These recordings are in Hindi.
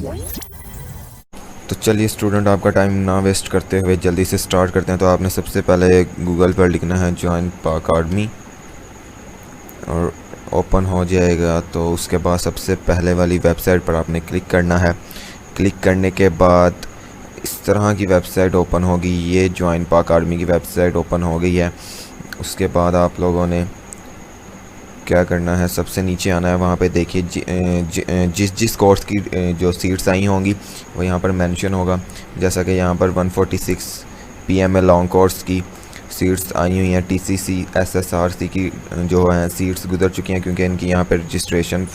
तो चलिए स्टूडेंट, आपका टाइम ना वेस्ट करते हुए जल्दी से स्टार्ट करते हैं। तो आपने सबसे पहले गूगल पर लिखना है जॉइन अकाडमी और ओपन हो जाएगा। तो उसके बाद सबसे पहले वाली वेबसाइट पर आपने क्लिक करना है। क्लिक करने के बाद इस तरह की वेबसाइट ओपन होगी। ये जॉइन अकाडमी की वेबसाइट ओपन हो गई है। उसके बाद आप लोगों ने क्या करना है, सबसे नीचे आना है। वहाँ पे देखिए जिस जिस कोर्स की जो सीट्स आई होंगी वो यहाँ पर मेंशन होगा। जैसा कि यहाँ पर 146 PMA लॉन्ग कोर्स की सीट्स आई हुई हैं। TCC SSRC की जो हैं सीट्स गुजर चुकी हैं, क्योंकि इनकी यहाँ पर रजिस्ट्रेशन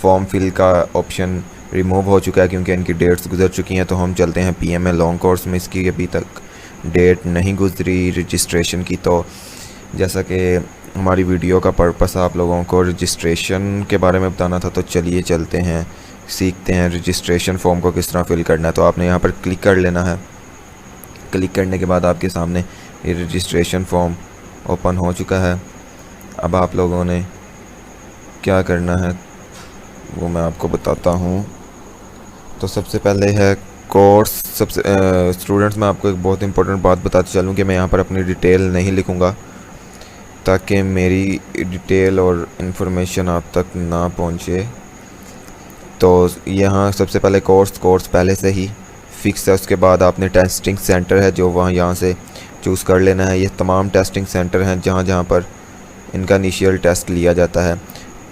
फॉर्म फिल का ऑप्शन रिमूव हो चुका है, क्योंकि इनकी डेट्स गुजर चुकी हैं। तो हम चलते हैं PMA लॉन्ग कोर्स में। इसकी अभी तक डेट नहीं गुजरी रजिस्ट्रेशन की। तो जैसा कि हमारी वीडियो का पर्पस आप लोगों को रजिस्ट्रेशन के बारे में बताना था, तो चलिए चलते हैं, सीखते हैं रजिस्ट्रेशन फॉर्म को किस तरह फिल करना है। तो आपने यहाँ पर क्लिक कर लेना है। क्लिक करने के बाद आपके सामने ये रजिस्ट्रेशन फॉर्म ओपन हो चुका है। अब आप लोगों ने क्या करना है वो मैं आपको बताता हूँ। तो सबसे पहले है कोर्स। सबसे स्टूडेंट्स, मैं आपको एक बहुत इंपॉर्टेंट बात बताते चलूँ कि मैं यहाँ पर अपनी डिटेल नहीं लिखूँगा, ताकि मेरी डिटेल और इन्फॉर्मेशन आप तक ना पहुँचे। तो यहाँ सबसे पहले कोर्स पहले से ही फिक्स है। उसके बाद आपने टेस्टिंग सेंटर है जो वहाँ यहाँ से चूज़ कर लेना है। ये तमाम टेस्टिंग सेंटर हैं जहाँ जहाँ पर इनका इनिशियल टेस्ट लिया जाता है।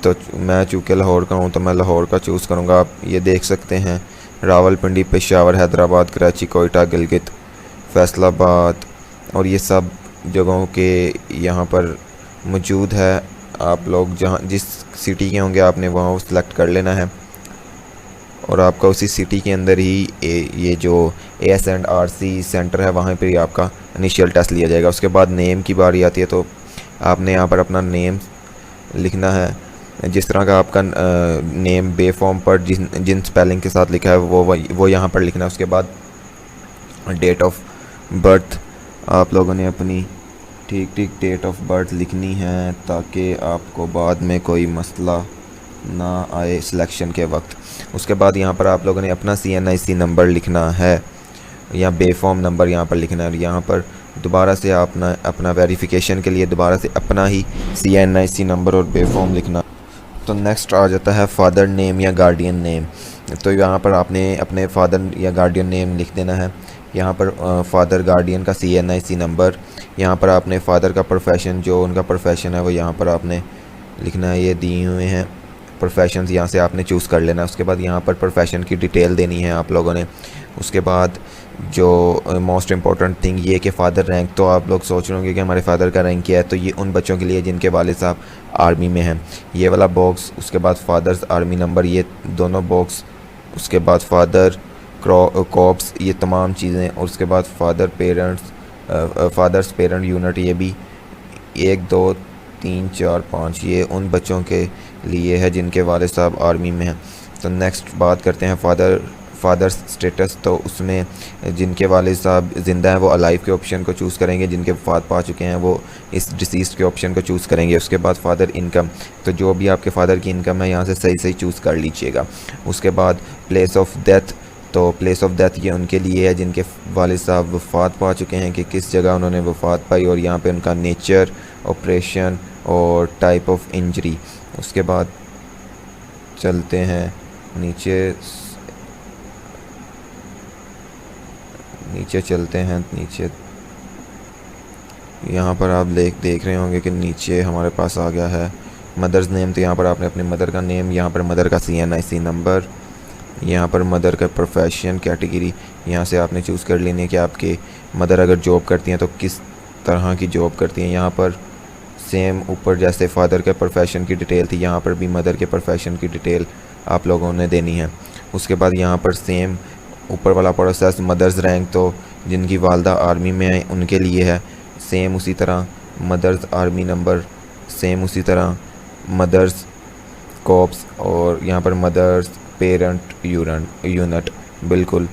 तो मैं चूँकि लाहौर का हूँ तो मैं लाहौर का चूज़ करूँगा। आप ये देख सकते हैं रावलपिंडी, पेशावर, हैदराबाद, कराची, कोयटा, गिलगित, फैसलाबाद और ये सब जगहों के यहाँ पर मौजूद है। आप लोग जहाँ जिस सिटी के होंगे आपने वहाँ सेलेक्ट कर लेना है और आपका उसी सिटी के अंदर ही ये जो AS&RC सेंटर है वहाँ पर ही आपका इनिशियल टेस्ट लिया जाएगा। उसके बाद नेम की बारी आती है। तो आपने यहाँ पर अपना नेम लिखना है। जिस तरह का आपका नेम बे फॉर्म पर जिन स्पेलिंग के साथ लिखा है वो यहाँ पर लिखना है। उसके बाद डेट ऑफ बर्थ आप लोगों ने अपनी ठीक डेट ऑफ बर्थ लिखनी है, ताकि आपको बाद में कोई मसला ना आए सिलेक्शन के वक्त। उसके बाद यहाँ पर आप लोगों ने अपना CNIC नंबर लिखना है या बे फॉर्म नंबर यहाँ पर लिखना है। और यहाँ पर दोबारा से अपना वेरिफिकेशन के लिए दोबारा से अपना ही CNIC नंबर और बे फॉर्म लिखना। तो नेक्स्ट आ जाता है फादर नेम या गार्डियन नेम। तो यहाँ पर आपने अपने फादर या गार्डियन नेम लिख देना है। यहाँ पर फादर गार्डियन का CNIC नंबर, यहाँ पर आपने फादर का प्रोफेशन, जो उनका प्रोफेशन है वो यहाँ पर आपने लिखना है। ये दिए हुए हैं प्रोफेशंस, यहाँ से आपने चूज़ कर लेना है। उसके बाद यहाँ पर प्रोफेशन की डिटेल देनी है आप लोगों ने। उसके बाद जो मोस्ट इम्पॉर्टेंट थिंग ये कि फ़ादर रैंक। तो आप लोग सोच रहे होंगे कि हमारे फादर का रैंक क्या है। तो ये उन बच्चों के लिए जिनके वालिद साहब आर्मी में हैं, ये वाला बॉक्स। उसके बाद फादर्स आर्मी नंबर, ये दोनों बॉक्स। उसके बाद फादर कॉप्स, ये तमाम चीज़ें। और उसके बाद फादर्स पेरेंट यूनिट, ये भी 1 2 3 4 5, ये उन बच्चों के लिए है जिनके वालिद साहब आर्मी में हैं। तो नेक्स्ट बात करते हैं फादर्स स्टेटस। तो उसमें जिनके वालिद साहब ज़िंदा हैं वो अलाइव के ऑप्शन को चूज़ करेंगे, जिनके वफ़ात पा चुके हैं वो इस डिसीज़ के ऑप्शन को चूज़ करेंगे। उसके बाद फादर इनकम, तो जो भी आपके फादर की इनकम है यहाँ से सही चूज़ कर लीजिएगा। उसके बाद प्लेस ऑफ डेथ। तो प्लेस ऑफ डेथ ये उनके लिए है जिनके वालिद साहब वफ़ात पा चुके हैं, कि किस जगह उन्होंने वफ़ात पाई, और यहाँ पे उनका नेचर, ऑपरेशन और टाइप ऑफ इंजरी। उसके बाद चलते हैं नीचे चलते हैं। नीचे यहाँ पर आप देख रहे होंगे कि नीचे हमारे पास आ गया है मदर्स नेम। तो यहाँ पर आपने अपने मदर का नेम, यहाँ पर मदर का CNIC नंबर, यहाँ पर मदर का प्रोफेशन कैटेगरी, यहाँ से आपने चूज़ कर लेनी है कि आपके मदर अगर जॉब करती हैं तो किस तरह की जॉब करती हैं। यहाँ पर सेम ऊपर जैसे फादर के प्रोफेशन की डिटेल थी, यहाँ पर भी मदर के प्रोफेशन की डिटेल आप लोगों ने देनी है। उसके बाद यहाँ पर सेम ऊपर वाला प्रोसेस मदर्स रैंक, तो जिनकी वालदा आर्मी में है उनके लिए है। सेम उसी तरह मदर्स आर्मी नंबर, सेम उसी तरह मदर्स कॉप्स, और यहाँ पर मदर्स पेरेंट यूनिट। बिल्कुल,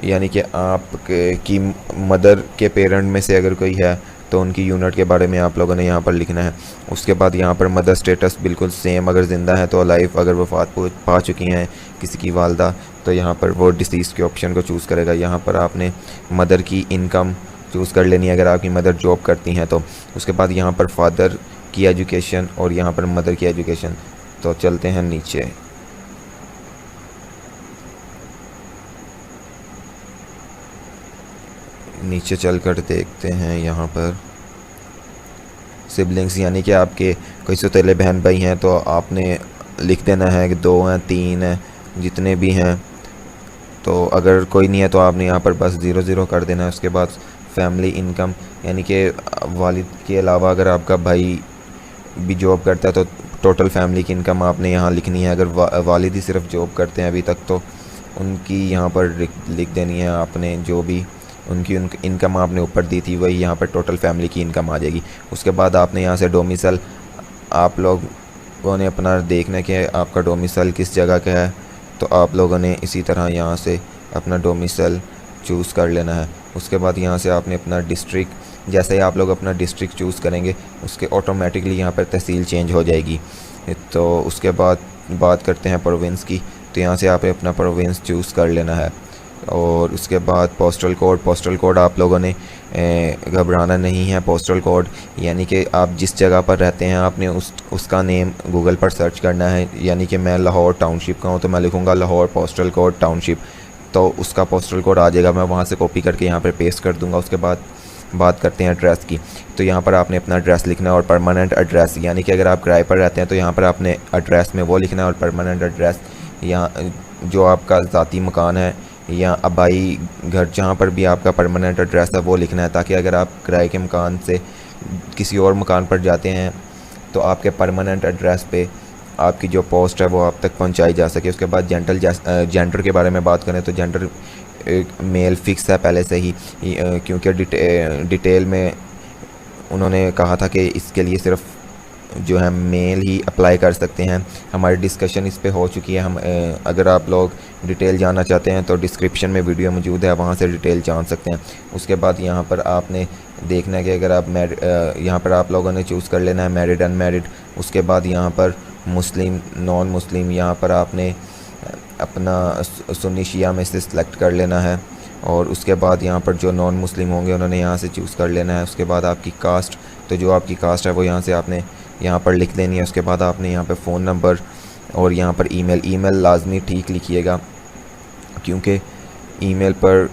यानी कि आप की मदर के पेरेंट में से अगर कोई है तो उनकी यूनिट के बारे में आप लोगों ने यहाँ पर लिखना है। उसके बाद यहाँ पर मदर स्टेटस बिल्कुल सेम, अगर ज़िंदा है तो लाइफ, अगर वफ़ात पा चुकी हैं किसी की वालदा तो यहाँ पर वो डिसीज़ के ऑप्शन को चूज़ करेगा। यहाँ पर आपने मदर की इनकम चूज़ कर लेनी है अगर आपकी मदर जॉब करती हैं तो। उसके बाद यहाँ पर फादर की एजुकेशन और यहाँ पर मदर की एजुकेशन। तो चलते हैं नीचे। नीचे चलकर देखते हैं यहाँ पर सिबलिंग्स, यानी कि आपके कोई सौतेले बहन भाई हैं तो आपने लिख देना है कि 2 हैं, 3 हैं, जितने भी हैं। तो अगर कोई नहीं है तो आपने यहाँ पर बस 0 कर देना है। उसके बाद फैमिली इनकम, यानी कि वालिद के अलावा अगर आपका भाई भी जॉब करता है तो टोटल फैमिली की इनकम आपने यहाँ लिखनी है। अगर वालिद ही सिर्फ जॉब करते हैं अभी तक तो उनकी यहाँ पर लिख देनी है आपने, जो भी उनकी इनकम आपने ऊपर दी थी वही यहाँ पर टोटल फैमिली की इनकम आ जाएगी। उसके बाद आपने यहाँ से डोमिसाइल, आप लोगों ने अपना देखना कि आपका डोमिसाइल किस जगह का है, तो आप लोगों ने इसी तरह यहाँ से अपना डोमिसाइल चूज़ कर लेना है। उसके बाद यहाँ से आपने अपना डिस्ट्रिक्ट, जैसे ही आप लोग अपना डिस्ट्रिक्ट चूज़ करेंगे उसके ऑटोमेटिकली यहाँ पर तहसील चेंज हो जाएगी। तो उसके बाद बात करते हैं प्रोविंस की, तो यहाँ से आपने अपना प्रोविंस चूज़ कर लेना है। और उसके बाद पोस्टल कोड आप लोगों ने घबराना नहीं है। पोस्टल कोड यानी कि आप जिस जगह पर रहते हैं आपने उसका नेम गूगल पर सर्च करना है। यानी कि मैं लाहौर टाउनशिप का हूँ तो मैं लिखूँगा लाहौर पोस्टल कोड टाउनशिप, तो उसका पोस्टल कोड आ जाएगा। मैं वहाँ से कॉपी करके यहाँ पर पेस्ट कर दूँगा। उसके बाद बात करते हैं एड्रेस की, तो यहाँ पर आपने अपना एड्रेस लिखना है और परमानेंट एड्रेस, यानी कि अगर आप किराए पर रहते हैं तो यहाँ पर आपने एड्रेस में वो लिखना है और परमानेंट एड्रेस यहाँ जो आपका ज़ाती मकान है या आबाई घर जहाँ पर भी आपका परमानेंट एड्रेस है वो लिखना है, ताकि अगर आप किराए के मकान से किसी और मकान पर जाते हैं तो आपके परमानेंट एड्रेस पे आपकी जो पोस्ट है वो आप तक पहुंचाई जा सके। उसके बाद जेंडर के बारे में बात करें तो जेंडर मेल फिक्स है पहले से ही, क्योंकि डिटेल में उन्होंने कहा था कि इसके लिए सिर्फ जो है मेल ही अप्लाई कर सकते हैं। हमारी डिस्कशन इस पे हो चुकी है। हम अगर आप लोग डिटेल जानना चाहते हैं तो डिस्क्रिप्शन में वीडियो मौजूद है, वहाँ से डिटेल जान सकते हैं। उसके बाद यहाँ पर आपने देखना है कि अगर आप यहाँ पर आप लोगों ने चूज़ कर लेना है मैरिड अनमैरिड। उसके बाद यहाँ पर मुस्लिम नॉन मुस्लिम, यहाँ पर आपने अपना सुन्नी शिया में से सिलेक्ट कर लेना है। और उसके बाद यहाँ पर जो नॉन मुस्लिम होंगे उन्होंने यहाँ से चूज़ कर लेना है। उसके बाद आपकी कास्ट, तो जो आपकी कास्ट है वो यहाँ से आपने यहाँ पर लिख देनी है। उसके बाद आपने यहाँ पर फ़ोन नंबर और यहाँ पर ईमेल लाजमी ठीक लिखिएगा, क्योंकि ईमेल पर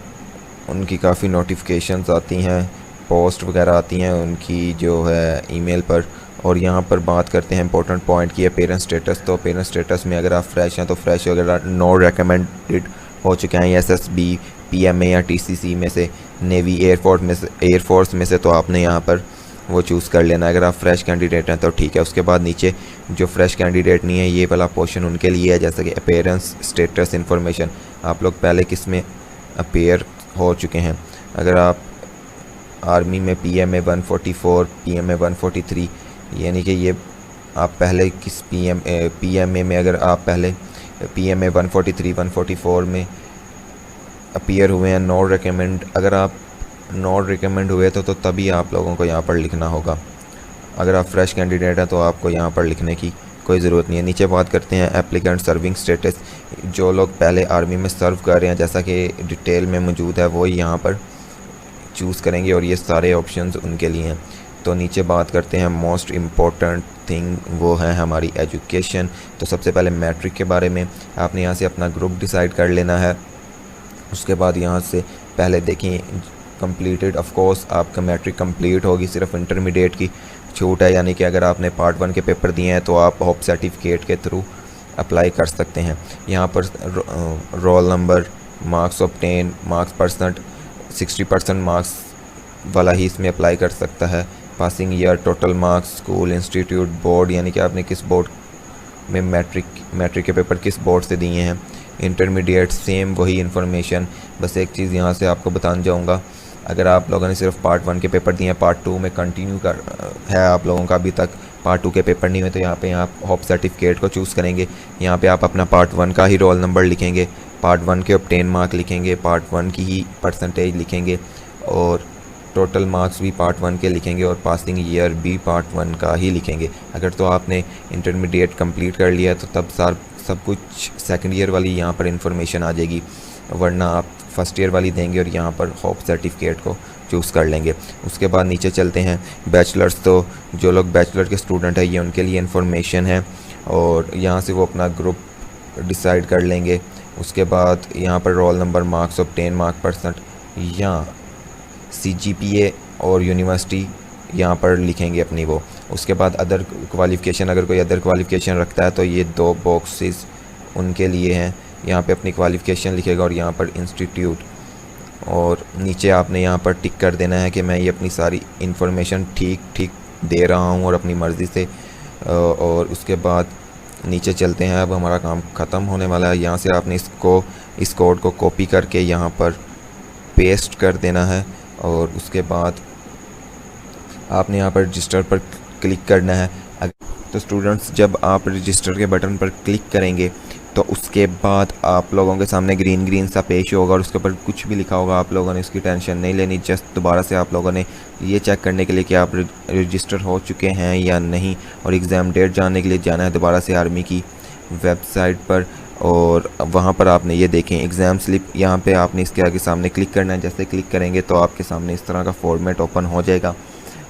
उनकी काफ़ी नोटिफिकेशंस आती हैं, पोस्ट वगैरह आती हैं उनकी जो है ईमेल पर। और यहाँ पर बात करते हैं इंपॉर्टेंट पॉइंट की है पेरेंट स्टेटस। तो पेरेंट स्टेटस में अगर आप फ्रेश हैं तो फ्रेश, अगर नो रिकमेंडेड हो चुके हैं SSB PMA या TCC में से, नेवी एयरफोर्स में से तो आपने यहाँ पर वो चूज़ कर लेना अगर आप फ्रेश कैंडिडेट हैं तो ठीक है। उसके बाद नीचे जो फ्रेश कैंडिडेट नहीं है ये वाला पोर्शन उनके लिए है, जैसे कि अपीयरेंस स्टेटस इन्फॉर्मेशन, आप लोग पहले किस में अपीयर हो चुके हैं। अगर आप आर्मी में PMA 144 PMA 143, यानी कि ये आप पहले किस PMA में अगर आप पहले PMA 143 144 में अपीयर हुए हैं नॉट रिकमेंड, अगर आप नॉट रिकमेंड हुए तो तभी आप लोगों को यहाँ पर लिखना होगा। अगर आप फ्रेश कैंडिडेट हैं तो आपको यहाँ पर लिखने की कोई ज़रूरत नहीं है। नीचे बात करते हैं एप्लीकेंट सर्विंग स्टेटस, जो लोग पहले आर्मी में सर्व कर रहे हैं जैसा कि डिटेल में मौजूद है वो यहाँ पर चूज़ करेंगे और ये सारे ऑप्शंस उनके लिए हैं। तो नीचे बात करते हैं मोस्ट इम्पॉर्टेंट थिंग, वो है हमारी एजुकेशन। तो सबसे पहले मैट्रिक के बारे में आपने यहाँ से अपना ग्रुप डिसाइड कर लेना है। उसके बाद यहाँ से पहले देखें कंप्लीटेड, ऑफ कोर्स आपका मैट्रिक कंप्लीट होगी, सिर्फ इंटरमीडिएट की छूट है, यानी कि अगर आपने पार्ट 1 के पेपर दिए हैं तो आप होप सर्टिफिकेट के थ्रू अप्लाई कर सकते हैं। यहाँ पर roll number, marks obtain, marks percent, 60% marks वाला ही इसमें अप्लाई कर सकता है। Passing year, total marks, school, institute, board, यानी कि आपने किस बोर्ड में मैट्रिक के पेपर किस बोर्ड से दिए हैं। इंटरमीडिएट सेम वही इन्फॉर्मेशन, बस एक चीज़ यहाँ से आपको बताना चाहूँगा, अगर आप लोगों ने सिर्फ पार्ट 1 के पेपर दिए हैं, पार्ट 2 में कंटिन्यू कर है आप लोगों का अभी तक पार्ट 2 के पेपर नहीं हुए, तो यहाँ पे आप होप सर्टिफिकेट को चूज़ करेंगे। यहाँ पे आप अपना पार्ट 1 का ही रोल नंबर लिखेंगे, पार्ट 1 के ऑब्टेन मार्क लिखेंगे, पार्ट 1 की ही परसेंटेज लिखेंगे और टोटल मार्क्स भी पार्ट 1 के लिखेंगे और पासिंग ईयर भी पार्ट 1 का ही लिखेंगे। अगर तो आपने इंटरमीडिएट कंप्लीट कर लिया तो तब सब कुछ सेकंड ईयर वाली यहाँ पर इंफॉर्मेशन आ जाएगी, वरना आप फर्स्ट ईयर वाली देंगे और यहाँ पर होप सर्टिफिकेट को चूज़ कर लेंगे। उसके बाद नीचे चलते हैं बैचलर्स। तो जो लोग बैचलर के स्टूडेंट हैं ये उनके लिए इन्फॉर्मेशन है और यहाँ से वो अपना ग्रुप डिसाइड कर लेंगे। उसके बाद यहाँ पर roll number, marks obtain, mark percent या CGPA और यूनिवर्सिटी यहाँ पर लिखेंगे अपनी वो। उसके बाद अदर क्वालिफ़िकेशन, अगर कोई अदर क्वालिफ़िकेशन रखता है तो ये 2 बॉक्सेस उनके लिए हैं। यहाँ पे अपनी क्वालिफ़िकेशन लिखेगा और यहाँ पर इंस्टीट्यूट, और नीचे आपने यहाँ पर टिक कर देना है कि मैं ये अपनी सारी इन्फॉर्मेशन ठीक दे रहा हूँ और अपनी मर्ज़ी से। और उसके बाद नीचे चलते हैं, अब हमारा काम ख़त्म होने वाला है। यहाँ से आपने इस कोड को कॉपी करके यहाँ पर पेस्ट कर देना है और उसके बाद आपने यहाँ पर रजिस्टर पर क्लिक करना है। तो स्टूडेंट्स, जब आप रजिस्टर के बटन पर क्लिक करेंगे तो उसके बाद आप लोगों के सामने ग्रीन सा पेज होगा और उसके ऊपर कुछ भी लिखा होगा। आप लोगों ने इसकी टेंशन नहीं लेनी। जस्ट दोबारा से आप लोगों ने ये चेक करने के लिए कि आप रजिस्टर हो चुके हैं या नहीं, और एग्ज़ाम डेट जानने के लिए जाना है दोबारा से आर्मी की वेबसाइट पर, और वहाँ पर आपने ये देखें एग्ज़ाम स्लिप, यहाँ पे आपने इसके आगे सामने क्लिक करना है। जैसे क्लिक करेंगे तो आपके सामने इस तरह का फॉर्मेट ओपन हो जाएगा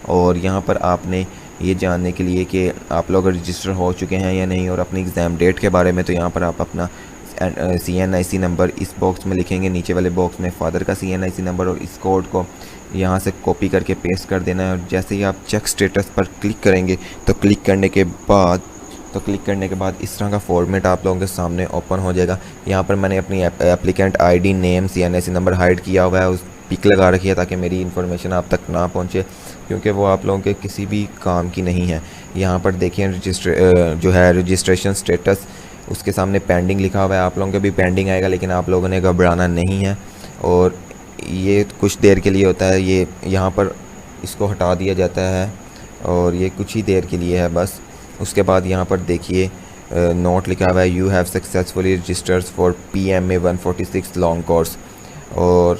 और यहाँ पर आपने ये जानने के लिए कि आप लोग रजिस्टर हो चुके हैं या नहीं और अपनी एग्ज़ाम डेट के बारे में, तो यहाँ पर आप अपना CNIC नंबर इस बॉक्स में लिखेंगे, नीचे वाले बॉक्स में फादर का CNIC नंबर, और इस कोड को यहाँ से कॉपी करके पेस्ट कर देना है। और जैसे ही आप चेक स्टेटस पर क्लिक करेंगे तो क्लिक करने के बाद इस तरह का फॉर्मेट आप लोगों के सामने ओपन हो जाएगा। यहाँ पर मैंने अपनी applicant ID, name, CNIC number hide किया हुआ है, उस पिक लगा रखी है ताकि मेरी इन्फॉर्मेशन आप तक ना पहुँचे, क्योंकि वो आप लोगों के किसी भी काम की नहीं है। यहाँ पर देखिए रजिस्ट्रेशन स्टेटस, उसके सामने पेंडिंग लिखा हुआ है। आप लोगों के भी पेंडिंग आएगा, लेकिन आप लोगों ने घबराना नहीं है और ये कुछ देर के लिए होता है। ये यहाँ पर इसको हटा दिया जाता है और ये कुछ ही देर के लिए है बस। उसके बाद यहाँ पर देखिए नोट लिखा हुआ है, you have successfully registered for PMA 146 long course, और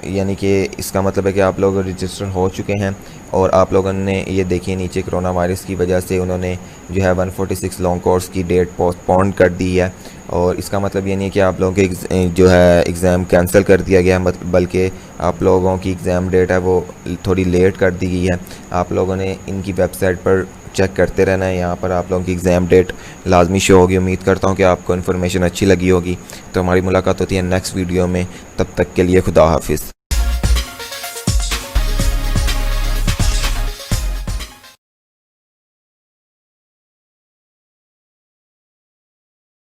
यानी कि इसका मतलब है कि आप लोग रजिस्टर हो चुके हैं। और आप लोगों ने ये देखिए नीचे कोरोना वायरस की वजह से उन्होंने जो है 146 लॉन्ग कोर्स की डेट पोस्टपोन कर दी है, और इसका मतलब ये नहीं है कि आप लोगों के जो है एग्ज़ाम कैंसिल कर दिया गया है, बल्कि आप लोगों की एग्ज़ाम डेट है वो थोड़ी लेट कर दी गई है। आप लोगों ने इनकी वेबसाइट पर चेक करते रहना है, यहाँ पर आप लोगों की एग्ज़ाम डेट लाजमी शो होगी। उम्मीद करता हूँ कि आपको इन्फॉर्मेशन अच्छी लगी होगी। तो हमारी मुलाकात होती है नेक्स्ट वीडियो में, तब तक के लिए खुदा हाफिज़।